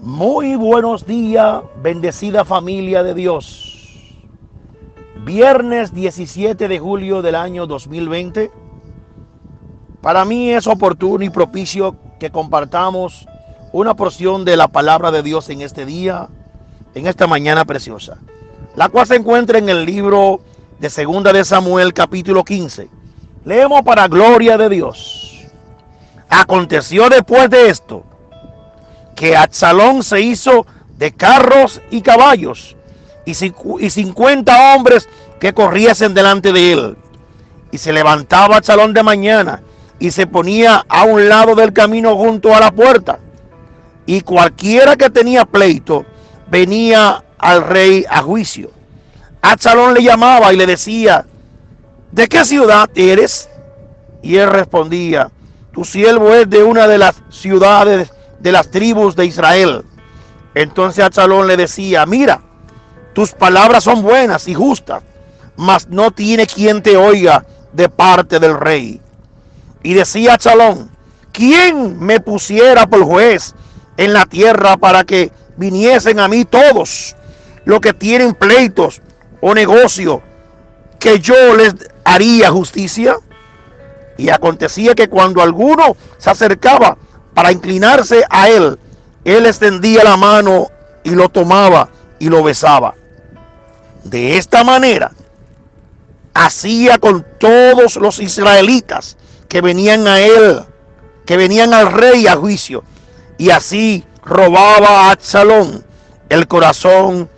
Muy buenos días, bendecida familia de Dios. Viernes 17 de julio del año 2020. Para mí es oportuno y propicio que compartamos una porción de la palabra de Dios en este día, en esta mañana preciosa, la cual se encuentra en el libro de Segunda de Samuel, capítulo 15. Leemos para gloria de Dios. Aconteció después de esto que Absalón se hizo de carros y caballos y 50 hombres que corriesen delante de él. Y se levantaba Absalón de mañana y se ponía a un lado del camino junto a la puerta. Y cualquiera que tenía pleito venía al rey a juicio. Absalón le llamaba y le decía: ¿de qué ciudad eres? Y él respondía: tu siervo es de una de las ciudades de las tribus de Israel. Entonces Absalón le decía: mira, tus palabras son buenas y justas, mas no tiene quien te oiga de parte del rey. Y decía Absalón: ¿quién me pusiera por juez en la tierra para que viniesen a mí todos los que tienen pleitos o negocios, que yo les haría justicia? Y acontecía que cuando alguno se acercaba para inclinarse a él, él extendía la mano y lo tomaba y lo besaba. De esta manera hacía con todos los israelitas que venían a él, que venían al rey a juicio. Y así robaba a Absalón el corazón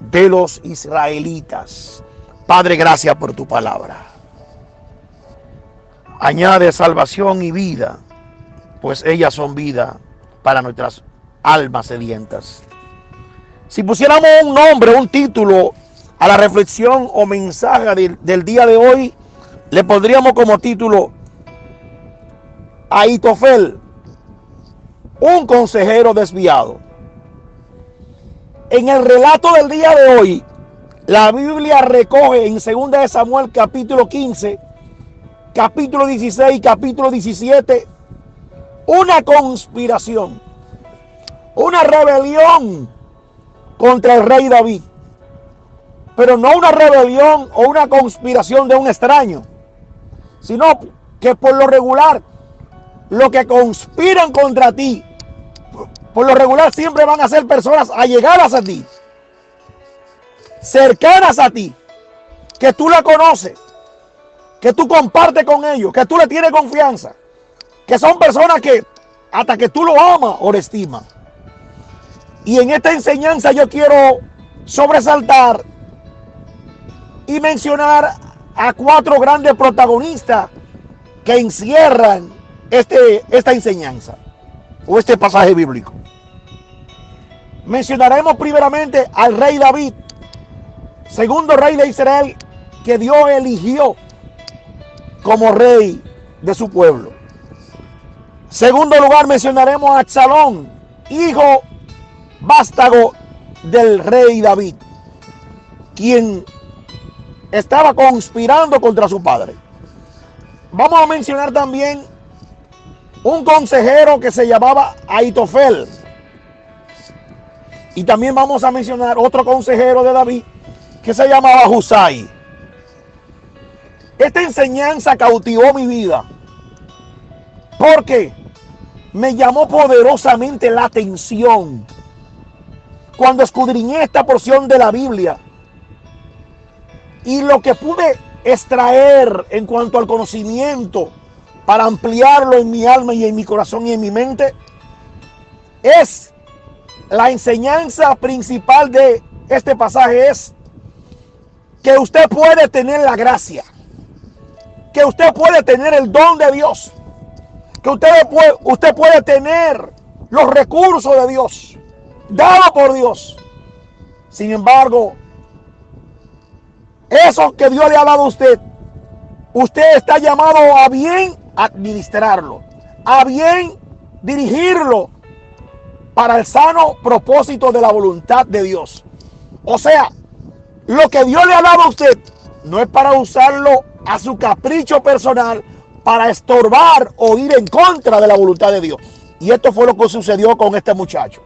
de los israelitas. Padre, gracias por tu palabra. Añade salvación y vida, pues ellas son vida para nuestras almas sedientas. Si pusiéramos un nombre, un título a la reflexión o mensaje del día de hoy, le pondríamos como título: Ahitofel, un consejero desviado. En el relato del día de hoy, la Biblia recoge en 2 de Samuel capítulo 15, capítulo 16 y capítulo 17 una conspiración, una rebelión contra el rey David. Pero no una rebelión o una conspiración de un extraño, sino que por lo regular, los que conspiran contra ti, por lo regular siempre van a ser personas allegadas a ti, cercanas a ti, que tú la conoces, que tú compartes con ellos, que tú le tienes confianza, que son personas que hasta que tú lo amas o lo estimas. Y en esta enseñanza yo quiero sobresaltar y mencionar a 4 grandes protagonistas que encierran esta enseñanza o este pasaje bíblico. Mencionaremos primeramente al rey David, segundo rey de Israel que Dios eligió como rey de su pueblo. Segundo lugar, mencionaremos a Absalón, hijo vástago del rey David, quien estaba conspirando contra su padre. Vamos a mencionar también un consejero que se llamaba Ahitofel. Y también vamos a mencionar otro consejero de David que se llamaba Husai. Esta enseñanza cautivó mi vida porque me llamó poderosamente la atención cuando escudriñé esta porción de la Biblia, y lo que pude extraer en cuanto al conocimiento para ampliarlo en mi alma y en mi corazón y en mi mente, es la enseñanza principal de este pasaje: es que usted puede tener la gracia, que usted puede tener el don de Dios, que usted puede tener los recursos de Dios, dado por Dios. Sin embargo, eso que Dios le ha dado a usted, usted está llamado a bien administrarlo, a bien dirigirlo para el sano propósito de la voluntad de Dios. O sea, lo que Dios le ha dado a usted no es para usarlo a su capricho personal, para estorbar o ir en contra de la voluntad de Dios. Y esto fue lo que sucedió con este muchacho.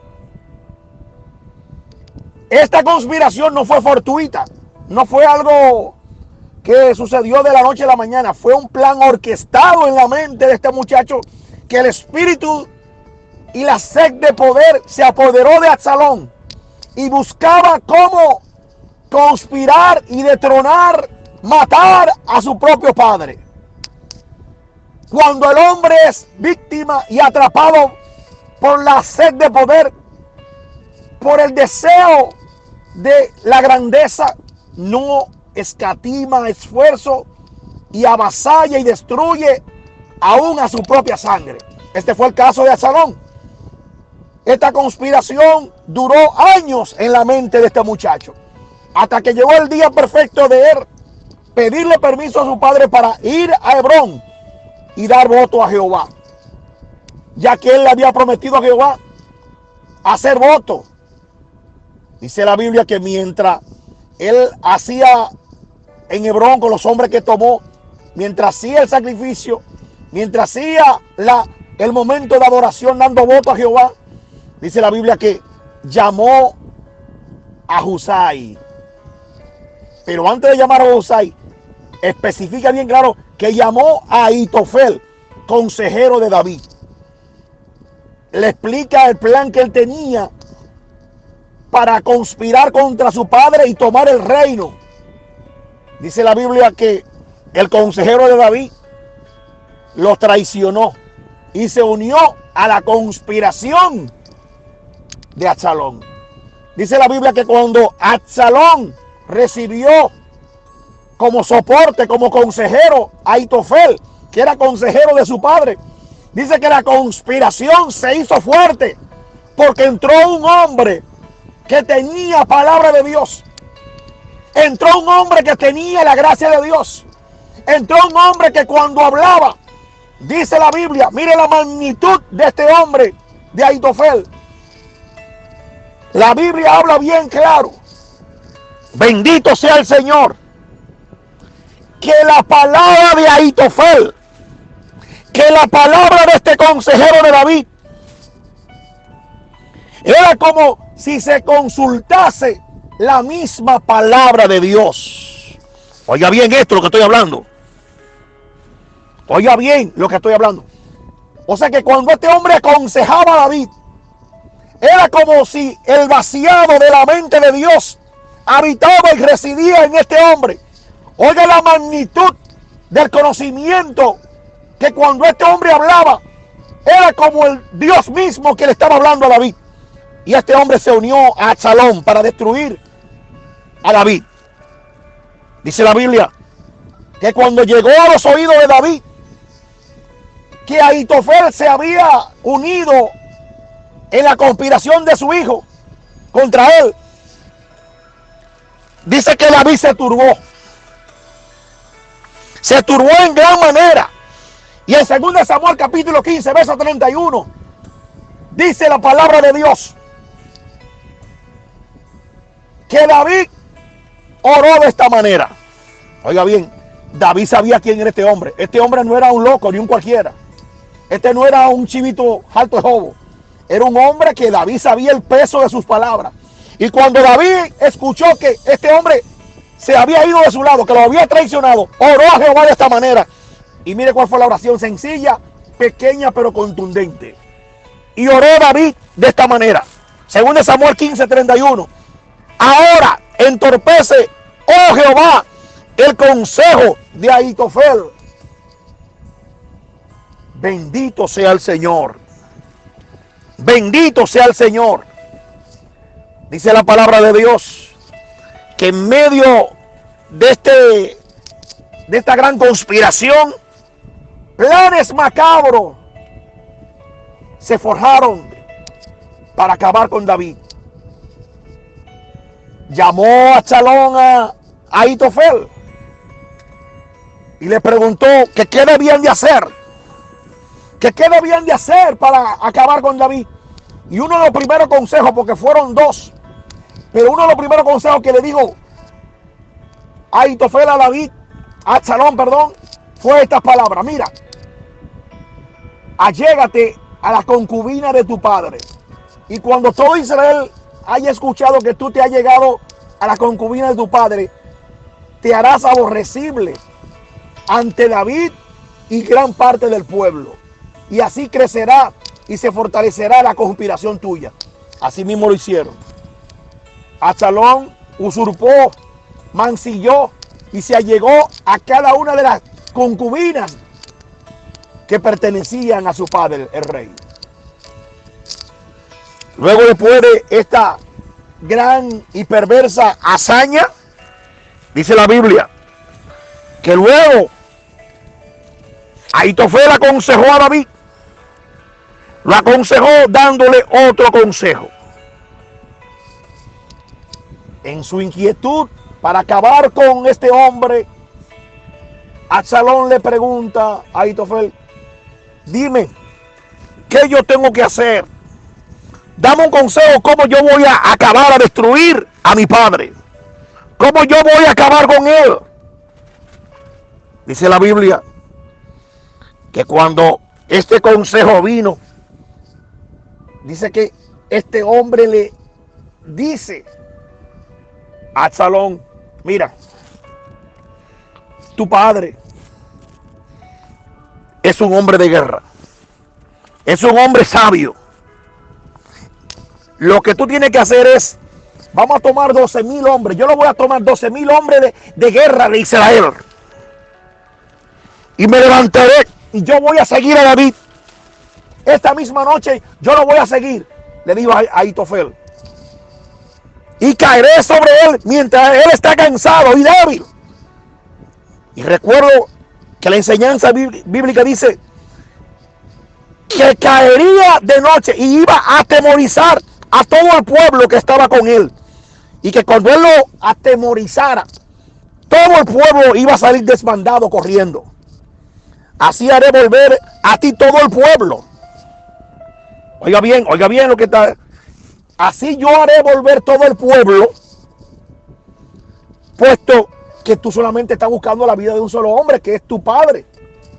Esta conspiración no fue fortuita, no fue algo que sucedió de la noche a la mañana, fue un plan orquestado en la mente de este muchacho, que el espíritu y la sed de poder se apoderó de Absalón y buscaba cómo conspirar y detronar, matar a su propio padre. Cuando el hombre es víctima y atrapado por la sed de poder, por el deseo de la grandeza, no escatima esfuerzo y avasalla y destruye aún a su propia sangre. Este fue el caso de Absalón. Esta conspiración duró años en la mente de este muchacho, hasta que llegó el día perfecto de él pedirle permiso a su padre para ir a Hebrón y dar voto a Jehová, ya que él le había prometido a Jehová hacer voto. Dice la Biblia que mientras él hacía en Hebrón con los hombres que tomó, mientras hacía el sacrificio, mientras hacía el momento de adoración dando voto a Jehová, dice la Biblia que llamó a Husai. Pero antes de llamar a Husai, especifica bien claro que llamó a Ahitofel, consejero de David. Le explica el plan que él tenía para conspirar contra su padre y tomar el reino. Dice la Biblia que el consejero de David lo traicionó y se unió a la conspiración de Absalón. Dice la Biblia que cuando Absalón recibió como soporte, como consejero a Ahitofel, que era consejero de su padre, dice que la conspiración se hizo fuerte porque entró un hombre que tenía palabra de Dios. Entró un hombre que tenía la gracia de Dios. Entró un hombre que cuando hablaba, dice la Biblia, mire la magnitud de este hombre, de Ahitofel. La Biblia habla bien claro. Bendito sea el Señor. Que la palabra de Ahitofel, que la palabra de este consejero de David, era como si se consultase la misma palabra de Dios. Oiga bien esto, lo que estoy hablando. Oiga bien lo que estoy hablando. O sea que cuando este hombre aconsejaba a David, era como si el vaciado de la mente de Dios habitaba y residía en este hombre. Oiga la magnitud del conocimiento, que cuando este hombre hablaba, era como el Dios mismo que le estaba hablando a David. Y este hombre se unió a Absalón para destruir a David. Dice la Biblia que cuando llegó a los oídos de David que Ahitofel se había unido en la conspiración de su hijo contra él, dice que David se turbó. Se turbó en gran manera. Y en 2 Samuel capítulo 15, verso 31, dice la palabra de Dios que David oró de esta manera. Oiga bien, David sabía quién era este hombre. Este hombre no era un loco ni un cualquiera. Este no era un chivito alto de jobo. Era un hombre que David sabía el peso de sus palabras. Y cuando David escuchó que este hombre se había ido de su lado, que lo había traicionado, oró a Jehová de esta manera. Y mire cuál fue la oración: sencilla, pequeña, pero contundente. Y oró David de esta manera. 2 Samuel 15, 31. Ahora entorpece, oh Jehová, el consejo de Ahitofel. Bendito sea el Señor. Bendito sea el Señor. Dice la palabra de Dios que en medio de esta gran conspiración, planes macabros se forjaron para acabar con David. Llamó a Absalón a Ahitofel y le preguntó que qué debían de hacer, que qué debían de hacer para acabar con David. Y uno de los primeros consejos, porque fueron dos, pero uno de los primeros consejos que le dijo Ahitofel a David, a Absalón, perdón, fue estas palabras: mira, allégate a la concubina de tu padre, y cuando todo Israel haya escuchado que tú te has llegado a la concubina de tu padre, te harás aborrecible ante David y gran parte del pueblo. Y así crecerá y se fortalecerá la conspiración tuya. Así mismo lo hicieron. Absalón usurpó, mancilló y se allegó a cada una de las concubinas que pertenecían a su padre, el rey. Luego, después de esta gran y perversa hazaña, dice la Biblia que luego Ahitofel aconsejó a David. Lo aconsejó dándole otro consejo. En su inquietud para acabar con este hombre, Absalón le pregunta a Ahitofel: dime, ¿qué yo tengo que hacer? Dame un consejo, cómo yo voy a acabar, a destruir a mi padre. ¿Cómo yo voy a acabar con él? Dice la Biblia que cuando este consejo vino, dice que este hombre le dice a Absalón: mira, tu padre es un hombre de guerra, es un hombre sabio. Lo que tú tienes que hacer es, vamos a tomar 12,000 hombres. Yo lo voy a tomar 12,000 hombres de guerra de Israel. Y me levantaré y yo voy a seguir a David. Esta misma noche yo lo voy a seguir, le dijo a Ahitofel. Y caeré sobre él mientras él está cansado y débil. Y recuerdo que la enseñanza bíblica dice que caería de noche y iba a atemorizar a todo el pueblo que estaba con él. Y que cuando él lo atemorizara, todo el pueblo iba a salir desbandado corriendo. Así haré volver a ti todo el pueblo. Oiga bien lo que está. Así yo haré volver todo el pueblo, puesto que tú solamente estás buscando la vida de un solo hombre, que es tu padre.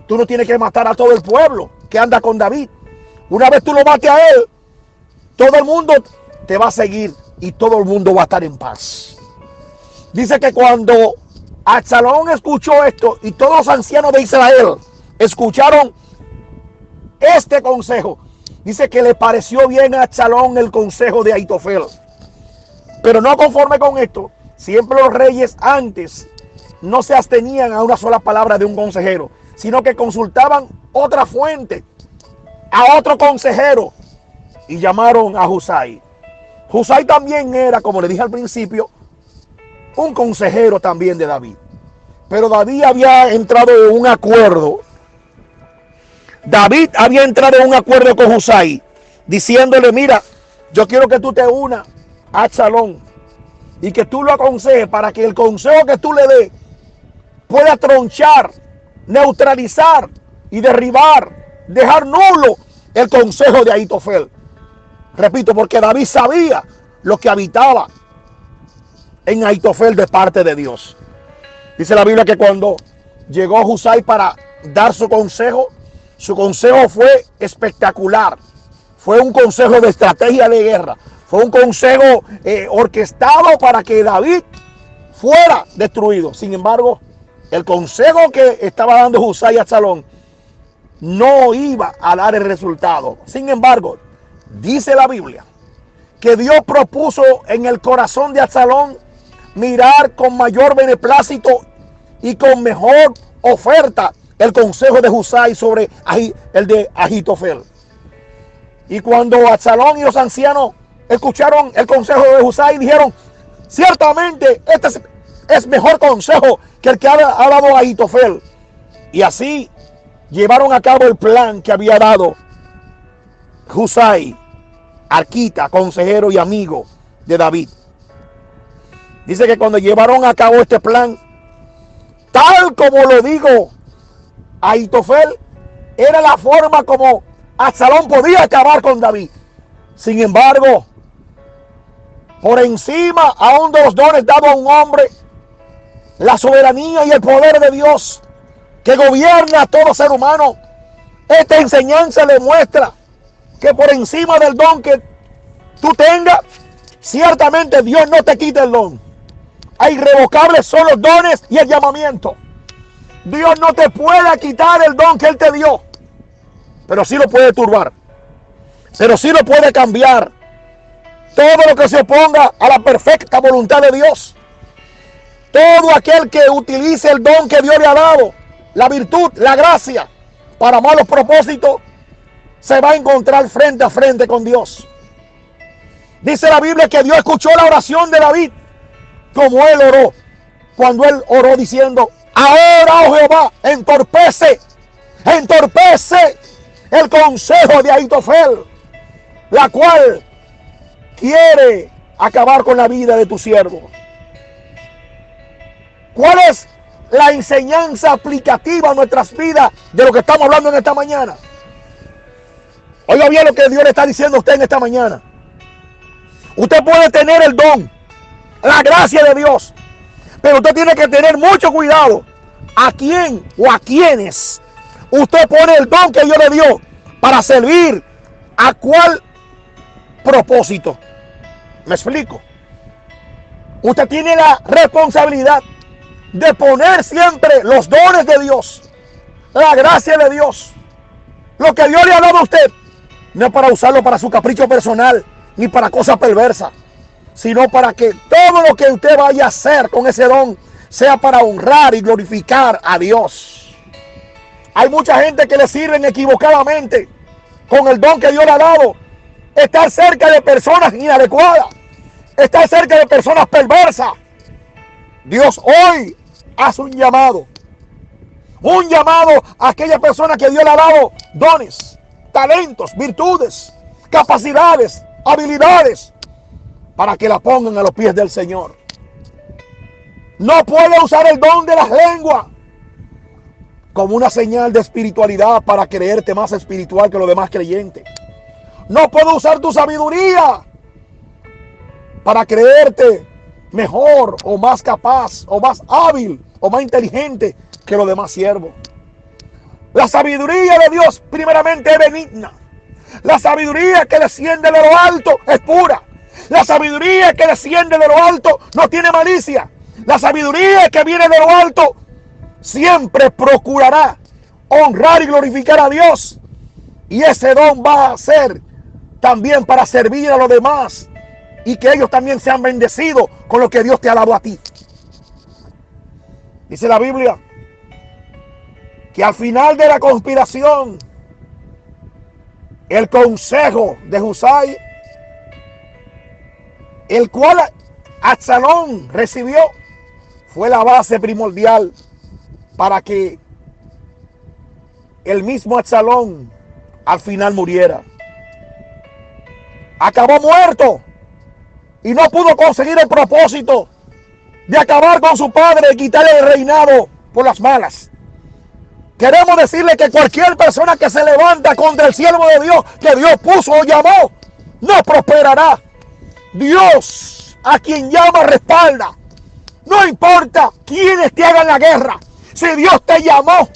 Tú no tienes que matar a todo el pueblo que anda con David. Una vez tú lo mates a él, todo el mundo te va a seguir y todo el mundo va a estar en paz. Dice que cuando Absalón escuchó esto y todos los ancianos de Israel escucharon este consejo, dice que le pareció bien a Absalón el consejo de Ahitofel. Pero no conforme con esto, siempre los reyes antes no se abstenían a una sola palabra de un consejero, sino que consultaban otra fuente, a otro consejero, y llamaron a Husai. Husai también era, como le dije al principio, un consejero también de David. Pero David había entrado en un acuerdo. David había entrado en un acuerdo con Husai, diciéndole: mira, yo quiero que tú te unas a Absalón y que tú lo aconsejes para que el consejo que tú le des pueda tronchar, neutralizar y derribar, dejar nulo el consejo de Ahitofel. Repito, porque David sabía lo que habitaba en Ahitofel de parte de Dios. Dice la Biblia que cuando llegó Husai para dar su consejo fue espectacular. Fue un consejo de estrategia de guerra. Fue un consejo orquestado para que David fuera destruido. Sin embargo, el consejo que estaba dando Husai a Absalón no iba a dar el resultado. Sin embargo, dice la Biblia que Dios propuso en el corazón de Absalón mirar con mayor beneplácito y con mejor oferta el consejo de Husai sobre el de Ahitofel. Y cuando Absalón y los ancianos escucharon el consejo de Husai, dijeron: ciertamente este es mejor consejo que el que ha dado Ahitofel. Y así llevaron a cabo el plan que había dado Husai, arquita, consejero y amigo de David. Dice que cuando llevaron a cabo este plan, tal como lo digo Ahitofel, era la forma como Absalón podía acabar con David. Sin embargo, por encima aún de los dones dados a un hombre, la soberanía y el poder de Dios que gobierna a todo ser humano, esta enseñanza le muestra que por encima del don que tú tengas, Ciertamente Dios no te quita el don. Irrevocables son los dones y el llamamiento. Dios no te puede quitar el don que Él te dio, pero sí lo puede turbar, pero sí lo puede cambiar. Todo lo que se oponga a la perfecta voluntad de Dios, todo aquel que utilice el don que Dios le ha dado, la virtud, la gracia, para malos propósitos, se va a encontrar frente a frente con Dios. Dice la Biblia que Dios escuchó la oración de David, como él oró, cuando él oró diciendo: ahora, oh Jehová, entorpece el consejo de Ahitofel, la cual quiere acabar con la vida de tu siervo. ¿Cuál es la enseñanza aplicativa a nuestras vidas de lo que estamos hablando en esta mañana? Oiga bien lo que Dios le está diciendo a usted en esta mañana. Usted puede tener el don, la gracia de Dios, pero usted tiene que tener mucho cuidado a quién o a quienes usted pone el don que Dios le dio para servir. ¿A cuál propósito? ¿Me explico? Usted tiene la responsabilidad de poner siempre los dones de Dios, la gracia de Dios, lo que Dios le ha dado a usted, no es para usarlo para su capricho personal ni para cosas perversas, sino para que todo lo que usted vaya a hacer con ese don sea para honrar y glorificar a Dios. Hay mucha gente que le sirven equivocadamente con el don que Dios le ha dado. Estar cerca de personas inadecuadas, estar cerca de personas perversas. Dios hoy hace un llamado a aquella persona que Dios le ha dado dones, talentos, virtudes, capacidades, habilidades, para que la pongan a los pies del Señor. No puede usar el don de las lenguas como una señal de espiritualidad para creerte más espiritual que los demás creyentes. No puede usar tu sabiduría para creerte mejor o más capaz o más hábil o más inteligente que los demás siervos. La sabiduría de Dios primeramente es benigna. La sabiduría que desciende de lo alto es pura. La sabiduría que desciende de lo alto no tiene malicia. La sabiduría que viene de lo alto siempre procurará honrar y glorificar a Dios. Y ese don va a ser también para servir a los demás y que ellos también sean bendecidos con lo que Dios te ha dado a ti. Dice la Biblia que al final de la conspiración, el consejo de Husai, el cual Absalón recibió, fue la base primordial para que el mismo Absalón al final muriera. Acabó muerto y no pudo conseguir el propósito de acabar con su padre y quitarle el reinado por las malas. Queremos decirle que cualquier persona que se levanta contra el siervo de Dios, que Dios puso o llamó, no prosperará. Dios, a quien llama, respalda. No importa quiénes te hagan la guerra. Si Dios te llamó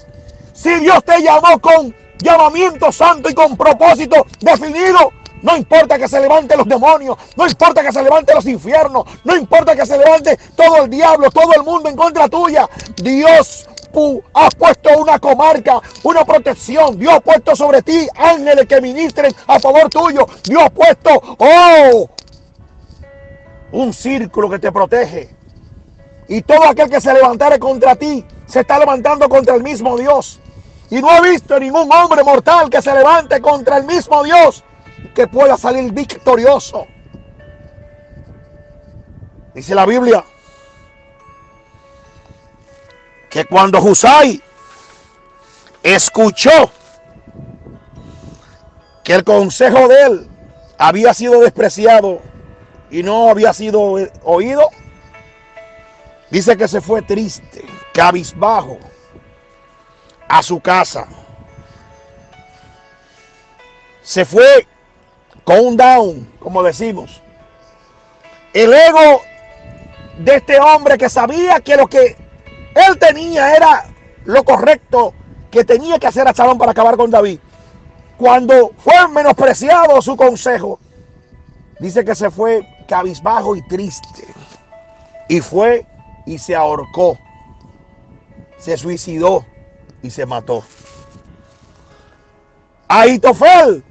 con llamamiento santo y con propósito definido, no importa que se levanten los demonios, no importa que se levanten los infiernos, no importa que se levante todo el diablo, todo el mundo en contra tuya. Dios ha puesto una comarca, una protección. Dios ha puesto sobre ti ángeles que ministren a favor tuyo. Dios ha puesto, un círculo que te protege. Y todo aquel que se levantare contra ti, se está levantando contra el mismo Dios. Y no he visto ningún hombre mortal que se levante contra el mismo Dios que pueda salir victorioso. Dice la Biblia que cuando Husai escuchó que el consejo de él había sido despreciado y no había sido oído, dice que se fue triste, cabizbajo, a su casa. Se fue con un down, como decimos. El ego de este hombre que sabía que lo que él tenía era lo correcto que tenía que hacer Absalón para acabar con David. Cuando fue menospreciado su consejo, dice que se fue cabizbajo y triste. Y fue y se ahorcó, se suicidó y se mató. Ahitofel,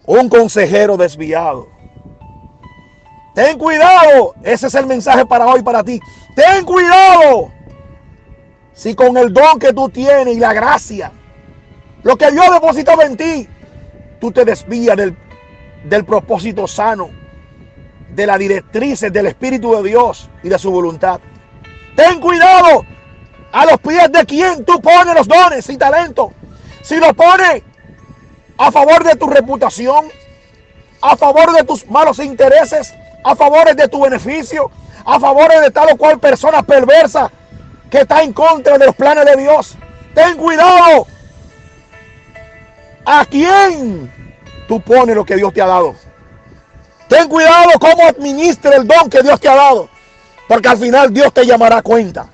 un consejero desviado. Ten cuidado, ese es el mensaje para hoy para ti. Ten cuidado si con el don que tú tienes y la gracia, lo que Dios depositado en ti, tú te desvías del propósito sano, de las directrices del Espíritu de Dios y de su voluntad. Ten cuidado a los pies de quien tú pones los dones y talentos. Si los pones a favor de tu reputación, a favor de tus malos intereses, a favor de tu beneficio, a favor de tal o cual persona perversa que está en contra de los planes de Dios. Ten cuidado a quién tú pones lo que Dios te ha dado. Ten cuidado cómo administra el don que Dios te ha dado, porque al final Dios te llamará a cuenta.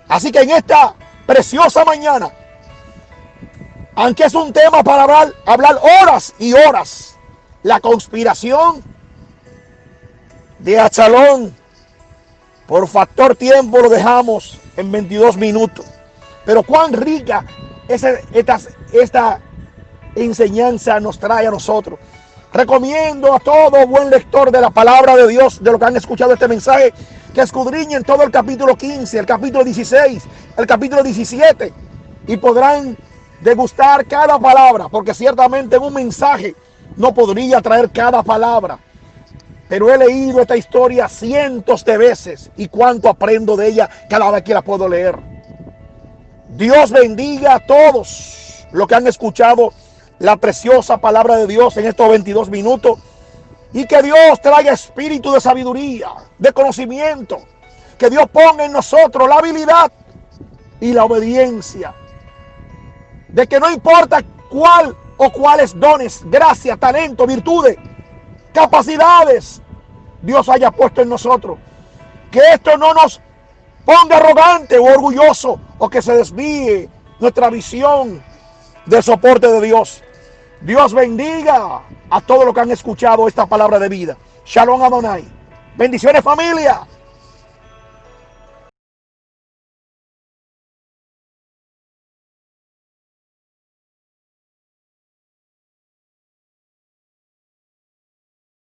Así que en esta preciosa mañana, aunque es un tema para hablar horas y horas, la conspiración de Absalón, por factor tiempo lo dejamos en 22 minutos. Pero cuán rica esta enseñanza nos trae a nosotros. Recomiendo a todo buen lector de la palabra de Dios, de lo que han escuchado este mensaje, que escudriñen todo el capítulo 15, el capítulo 16, el capítulo 17, y podrán degustar cada palabra, porque ciertamente en un mensaje no podría traer cada palabra. Pero he leído esta historia cientos de veces y cuánto aprendo de ella cada vez que la puedo leer. Dios bendiga a todos los que han escuchado la preciosa palabra de Dios en estos 22 minutos, y que Dios traiga espíritu de sabiduría, de conocimiento, que Dios ponga en nosotros la habilidad y la obediencia, de que no importa cuál o cuáles dones, gracias, talento, virtudes, capacidades Dios haya puesto en nosotros, que esto no nos ponga arrogante o orgulloso, o que se desvíe nuestra visión del soporte de Dios. Dios bendiga a todos los que han escuchado esta palabra de vida. Shalom Adonai. Bendiciones, familia.